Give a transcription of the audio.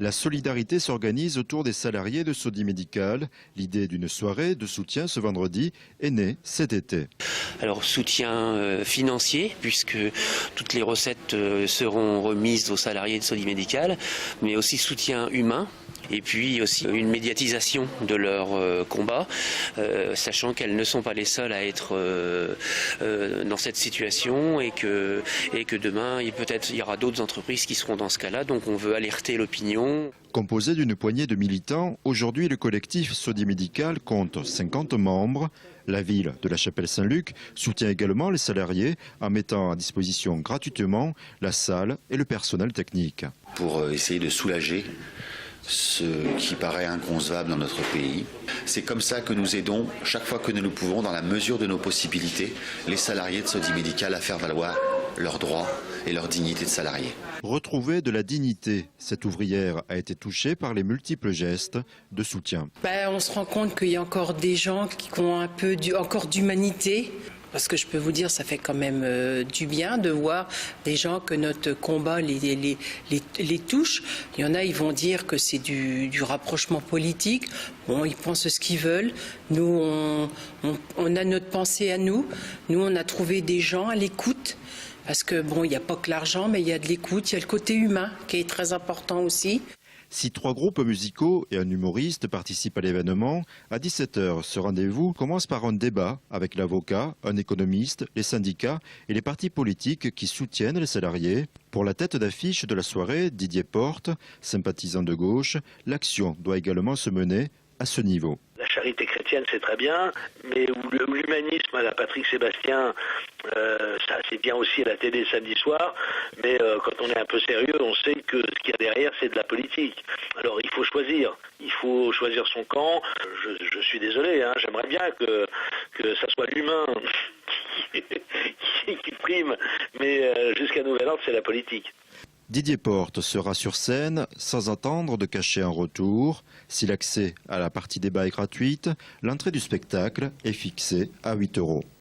La solidarité s'organise autour des salariés de Sodi Médical. L'idée d'une soirée de soutien ce vendredi est née cet été. Alors soutien financier, puisque toutes les recettes seront remises aux salariés de Sodi Médical, mais aussi soutien humain. Et puis aussi une médiatisation de leur combat, sachant qu'elles ne sont pas les seules à être dans cette situation et que demain, peut-être il y aura d'autres entreprises qui seront dans ce cas-là. Donc on veut alerter l'opinion. Composé d'une poignée de militants, aujourd'hui le collectif Sodi Médical compte 50 membres. La ville de La Chapelle-Saint-Luc soutient également les salariés en mettant à disposition gratuitement la salle et le personnel technique. Pour essayer de soulager ce qui paraît inconcevable dans notre pays. C'est comme ça que nous aidons, chaque fois que nous le pouvons, dans la mesure de nos possibilités, les salariés de Sodi Médical à faire valoir leurs droits et leur dignité de salarié. Retrouver de la dignité, cette ouvrière a été touchée par les multiples gestes de soutien. On se rend compte qu'il y a encore des gens qui ont un peu encore d'humanité. Parce que je peux vous dire, ça fait quand même du bien de voir des gens que notre combat les touche. Il y en a, ils vont dire que c'est du rapprochement politique. Bon, ils pensent ce qu'ils veulent. Nous, on a notre pensée à nous. Nous, on a trouvé des gens à l'écoute. Parce que bon, il n'y a pas que l'argent, mais il y a de l'écoute. Il y a le côté humain qui est très important aussi. Si 3 groupes musicaux et un humoriste participent à l'événement, à 17h, ce rendez-vous commence par un débat avec l'avocat, un économiste, les syndicats et les partis politiques qui soutiennent les salariés. Pour la tête d'affiche de la soirée, Didier Porte, sympathisant de gauche, l'action doit également se mener à ce niveau. La charité chrétienne, c'est très bien, mais l'humanisme à la Patrick Sébastien, ça c'est bien aussi à la télé samedi soir, mais quand on est un peu sérieux, on sait que ce qu'il y a derrière, c'est de la politique. Alors il faut choisir son camp. Je suis désolé, j'aimerais bien que ça soit l'humain qui prime, mais jusqu'à nouvel ordre, c'est la politique. Didier Porte sera sur scène sans attendre de cacher un retour. Si l'accès à la partie débat est gratuite, l'entrée du spectacle est fixée à 8 €.